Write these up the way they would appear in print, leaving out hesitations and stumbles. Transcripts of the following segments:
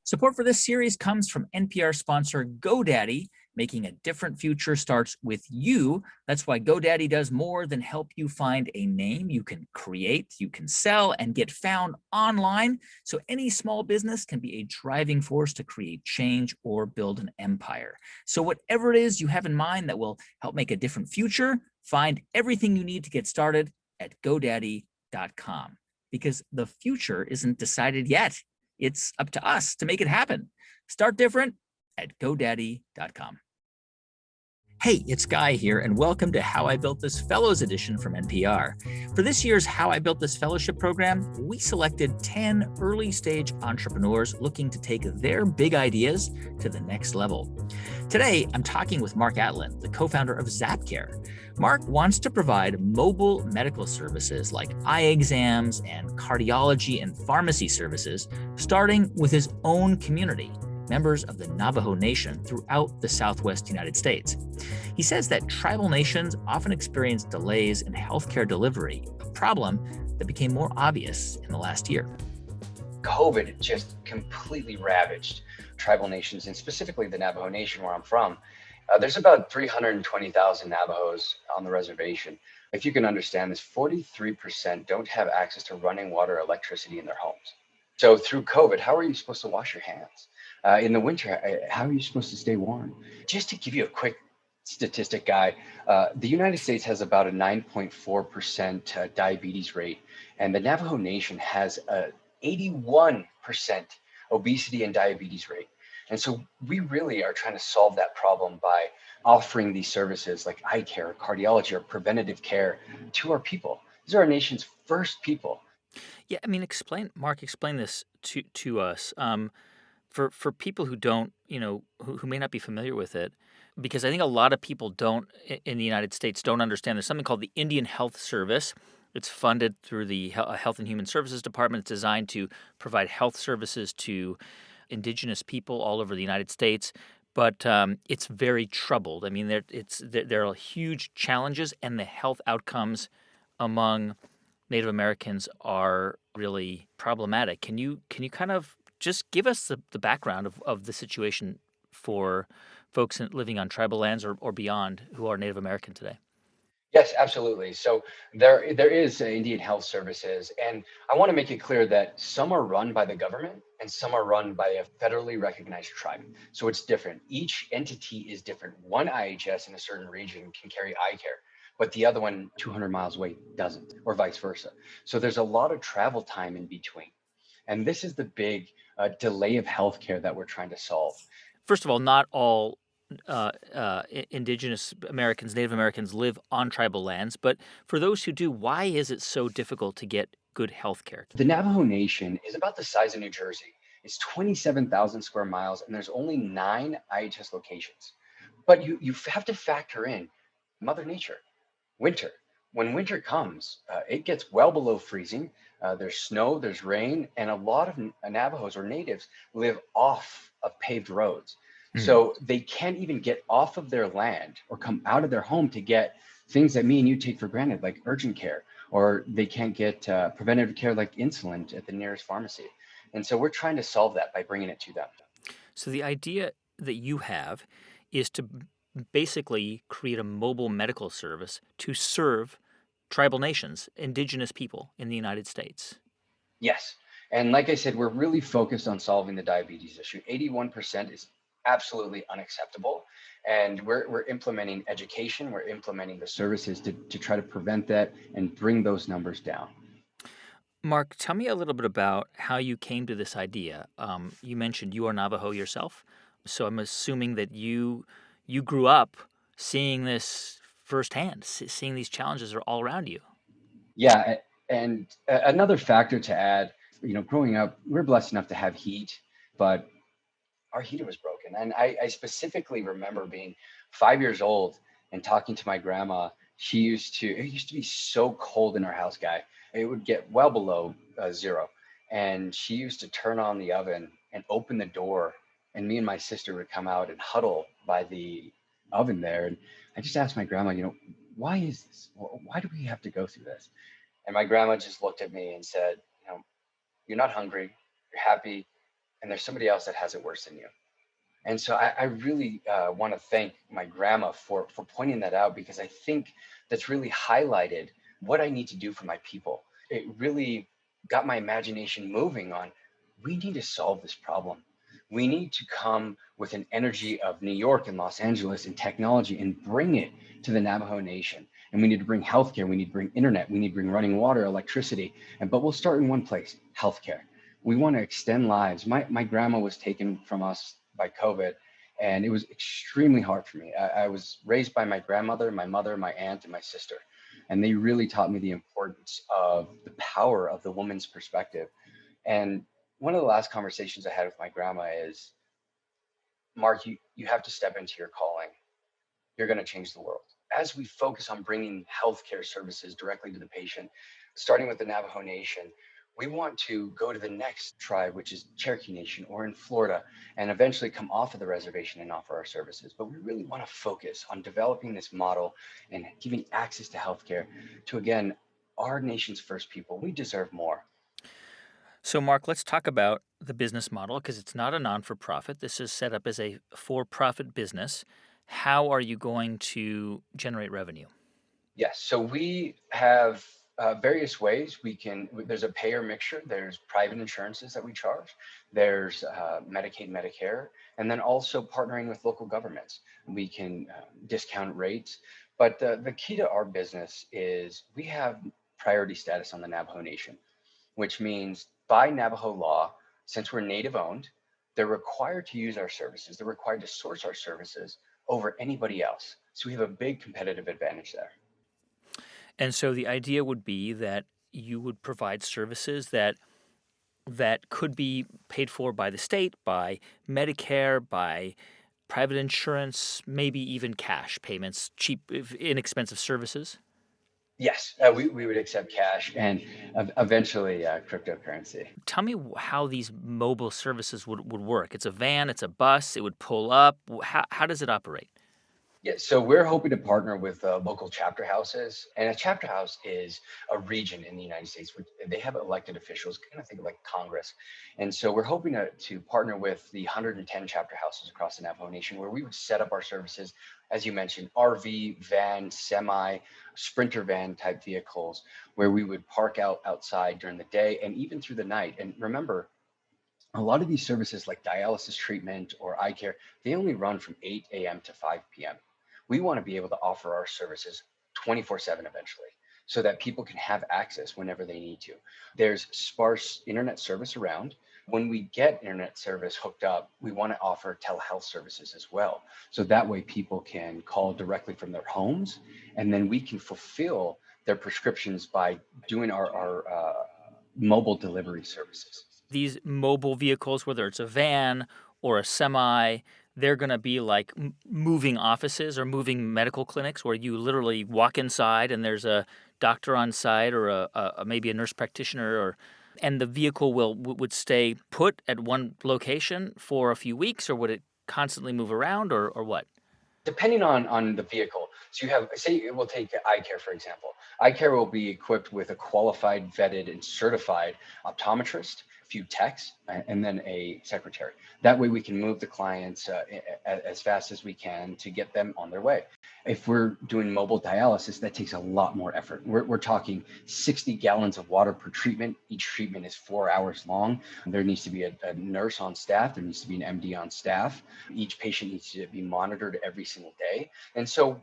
Support for this series comes from NPR sponsor GoDaddy. Making a different future starts with you. That's why GoDaddy does more than help you find a name you can create, you can sell, and get found online. So any small business can be a driving force to create change or build an empire. So whatever it is you have in mind that will help make a different future, find everything you need to get started at GoDaddy.com. Because the future isn't decided yet. It's up to us to make it happen. Start different at GoDaddy.com. Hey, it's Guy here, and welcome to How I Built This Fellows Edition from NPR. For this year's How I Built This Fellowship program, we selected 10 early-stage entrepreneurs looking to take their big ideas to the next level. Today, I'm talking with Mark Atlan, the co-founder of ZappCare. Mark wants to provide mobile medical services like eye exams and cardiology and pharmacy services, starting with his own community, members of the Navajo Nation throughout the Southwest United States. He says that tribal nations often experience delays in healthcare delivery, a problem that became more obvious in the last year. COVID just completely ravaged tribal nations, and specifically the Navajo Nation where I'm from. There's about 320,000 Navajos on the reservation. If you can understand this, 43% don't have access to running water or electricity in their homes. So through COVID, how are you supposed to wash your hands? In the winter, how are you supposed to stay warm? Just to give you a quick statistic, Guy, the United States has about a 9.4% diabetes rate, and the Navajo Nation has a 81% obesity and diabetes rate. And so we really are trying to solve that problem by offering these services like eye care, cardiology, or preventative care to our people. These are our nation's first people. Yeah, I mean, explain this to us. For people who don't, who may not be familiar with it, because I think a lot of people in the United States don't understand. There's something called the Indian Health Service. It's funded through the Health and Human Services Department. It's designed to provide health services to indigenous people all over the United States. But it's very troubled. I mean, there are huge challenges, and the health outcomes among Native Americans are really problematic. Can you kind of just give us the background of the situation for folks living on tribal lands or beyond who are Native American today? Yes, absolutely. So there is Indian Health Services, and I want to make it clear that some are run by the government and some are run by a federally recognized tribe. So it's different. Each entity is different. One IHS in a certain region can carry eye care, but the other one 200 miles away doesn't, or vice versa. So there's a lot of travel time in between. And this is the big delay of healthcare that we're trying to solve. First of all, not all indigenous Americans, Native Americans live on tribal lands, but for those who do, why is it so difficult to get good health care? The Navajo Nation is about the size of New Jersey. It's 27,000 square miles, and there's only 9 IHS locations. But you have to factor in Mother Nature, winter. When winter comes, it gets well below freezing. There's snow, there's rain, and a lot of Navajos or natives live off of paved roads. So they can't even get off of their land or come out of their home to get things that me and you take for granted, like urgent care, or they can't get preventative care like insulin at the nearest pharmacy. And so we're trying to solve that by bringing it to them. So the idea that you have is to basically create a mobile medical service to serve tribal nations, indigenous people in the United States. Yes. And like I said, we're really focused on solving the diabetes issue. 81% is absolutely unacceptable. And we're implementing education, we're implementing the services to try to prevent that and bring those numbers down. Mark, tell me a little bit about how you came to this idea. You mentioned you are Navajo yourself, so I'm assuming that you grew up seeing this firsthand, seeing these challenges are all around you. Yeah. And another factor to add, growing up, we're blessed enough to have heat, but our heater was broken. And I specifically remember being 5 years old and talking to my grandma. It used to be so cold in our house, Guy. It would get well below zero. And she used to turn on the oven and open the door. And me and my sister would come out and huddle by the oven there. And I just asked my grandma, why is this? Why do we have to go through this? And my grandma just looked at me and said, you're not hungry, you're happy, and there's somebody else that has it worse than you. And so I really want to thank my grandma for pointing that out, because I think that's really highlighted what I need to do for my people. It really got my imagination moving on, we need to solve this problem. We need to come with an energy of New York and Los Angeles and technology and bring it to the Navajo Nation. And we need to bring healthcare, we need to bring internet, we need to bring running water, electricity. But we'll start in one place, healthcare. We want to extend lives. My grandma was taken from us by COVID, and it was extremely hard for me. I was raised by my grandmother, my mother, my aunt, and my sister. And they really taught me the importance of the power of the woman's perspective. And one of the last conversations I had with my grandma is, Mark, you have to step into your calling. You're going to change the world. As we focus on bringing healthcare services directly to the patient, starting with the Navajo Nation, we want to go to the next tribe, which is Cherokee Nation or in Florida, and eventually come off of the reservation and offer our services. But we really want to focus on developing this model and giving access to healthcare to, again, our nation's first people. We deserve more. So, Mark, let's talk about the business model, because it's not a non-for-profit. This is set up as a for-profit business. How are you going to generate revenue? Yes, so we have various ways there's a payer mixture, there's private insurances that we charge, there's Medicaid, Medicare, and then also partnering with local governments. We can discount rates, but the key to our business is we have priority status on the Navajo Nation, which means by Navajo law, since we're native owned, they're required to use our services, they're required to source our services over anybody else. So we have a big competitive advantage there. And so the idea would be that you would provide services that could be paid for by the state, by Medicare, by private insurance, maybe even cash payments, cheap, inexpensive services. Yes, we would accept cash and eventually cryptocurrency. Tell me how these mobile services would work. It's a van, it's a bus, it would pull up. How does it operate? Yeah, so we're hoping to partner with local chapter houses, and a chapter house is a region in the United States. They have elected officials, kind of think of like Congress, and so we're hoping to partner with the 110 chapter houses across the Navajo Nation, where we would set up our services, as you mentioned, RV, van, semi, sprinter van type vehicles, where we would park outside during the day and even through the night. And remember, a lot of these services like dialysis treatment or eye care, they only run from 8 a.m. to 5 p.m. We want to be able to offer our services 24/7 eventually, so that people can have access whenever they need to. There's sparse internet service around. When we get internet service hooked up, we want to offer telehealth services as well. So that way people can call directly from their homes, and then we can fulfill their prescriptions by doing our mobile delivery services. These mobile vehicles, whether it's a van or a semi, they're going to be like moving offices or moving medical clinics where you literally walk inside and there's a doctor on site or maybe a nurse practitioner, and the vehicle would stay put at one location for a few weeks, or would it constantly move around, or what? Depending on the vehicle. So you have, say, we'll take eye care, for example. Eye care will be equipped with a qualified, vetted, and certified optometrist, a few techs, and then a secretary. That way we can move the clients as fast as we can to get them on their way. If we're doing mobile dialysis, that takes a lot more effort. We're talking 60 gallons of water per treatment. Each treatment is 4 hours long. There needs to be a nurse on staff. There needs to be an MD on staff. Each patient needs to be monitored every single day. And so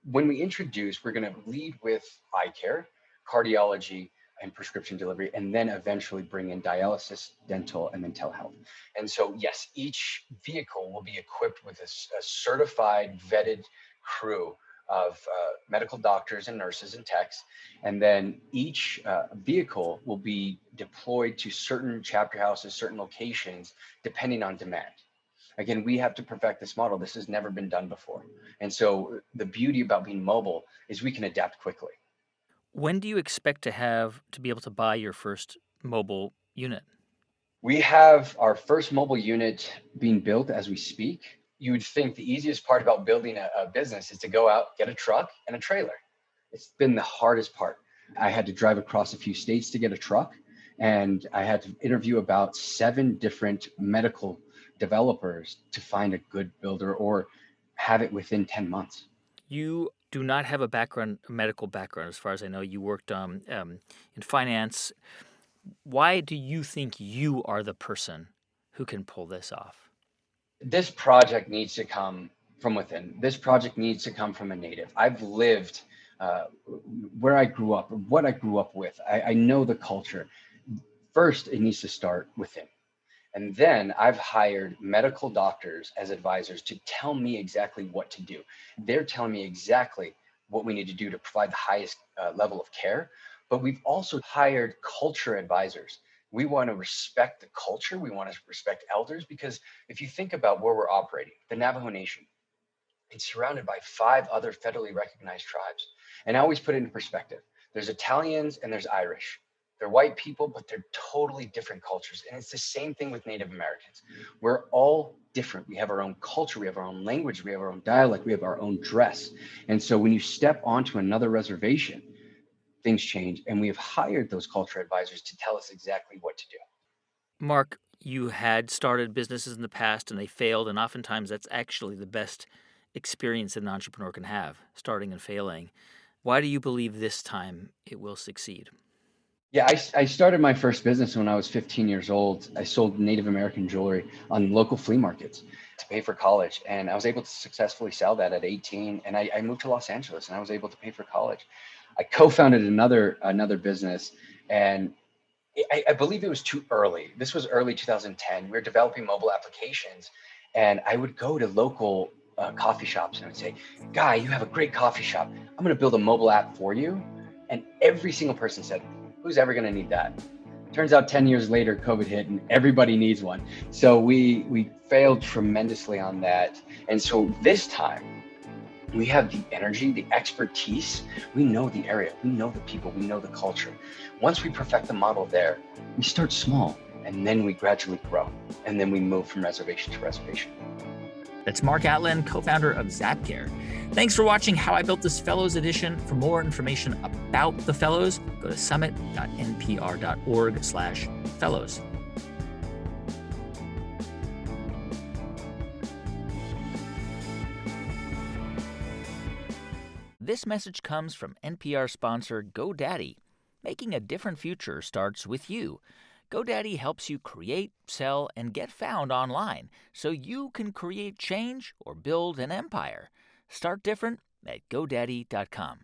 when we introduce, we're going to lead with eye care, cardiology, and prescription delivery, and then eventually bring in dialysis, dental, and then telehealth. And so, yes, each vehicle will be equipped with a certified, vetted crew of medical doctors and nurses and techs. And then each vehicle will be deployed to certain chapter houses, certain locations, depending on demand. Again, we have to perfect this model. This has never been done before. And so the beauty about being mobile is we can adapt quickly. When do you expect to be able to buy your first mobile unit? We have our first mobile unit being built as we speak. You would think the easiest part about building a business is to go out, get a truck and a trailer. It's been the hardest part. I had to drive across a few states to get a truck. And I had to interview about 7 different medical developers to find a good builder or have it within 10 months. You do not have a medical background, as far as I know. You worked in finance. Why do you think you are the person who can pull this off? This project needs to come from within. This project needs to come from a native. I've lived uh, where I grew up, what I grew up with. I know the culture. First, it needs to start within. And then I've hired medical doctors as advisors to tell me exactly what to do. They're telling me exactly what we need to do to provide the highest level of care. But we've also hired culture advisors. We want to respect the culture. We want to respect elders, because if you think about where we're operating, the Navajo Nation, it's surrounded by 5 other federally recognized tribes. And I always put it in perspective. There's Italians and there's Irish. They're white people, but they're totally different cultures. And it's the same thing with Native Americans. We're all different. We have our own culture, we have our own language, we have our own dialect, we have our own dress. And so when you step onto another reservation, things change. And we have hired those culture advisors to tell us exactly what to do. Mark, you had started businesses in the past and they failed, and oftentimes that's actually the best experience that an entrepreneur can have, starting and failing. Why do you believe this time it will succeed? Yeah, I started my first business when I was 15 years old. I sold Native American jewelry on local flea markets to pay for college. And I was able to successfully sell that at 18. And I moved to Los Angeles and I was able to pay for college. I co-founded another business, and I believe it was too early. This was early 2010. We were developing mobile applications, and I would go to local coffee shops and I would say, "Guy, you have a great coffee shop. I'm going to build a mobile app for you." And every single person said, "Who's ever going to need that?" Turns out 10 years later, COVID hit and everybody needs one. So we failed tremendously on that. And so this time, we have the energy, the expertise. We know the area, we know the people, we know the culture. Once we perfect the model there, we start small and then we gradually grow. And then we move from reservation to reservation. That's Mark Atlan, co-founder of ZappCare. Thanks for watching How I Built This Fellows Edition. For more information about the Fellows, go to summit.npr.org/fellows. This message comes from NPR sponsor GoDaddy. Making a different future starts with you. GoDaddy helps you create, sell, and get found online so you can create change or build an empire. Start different at GoDaddy.com.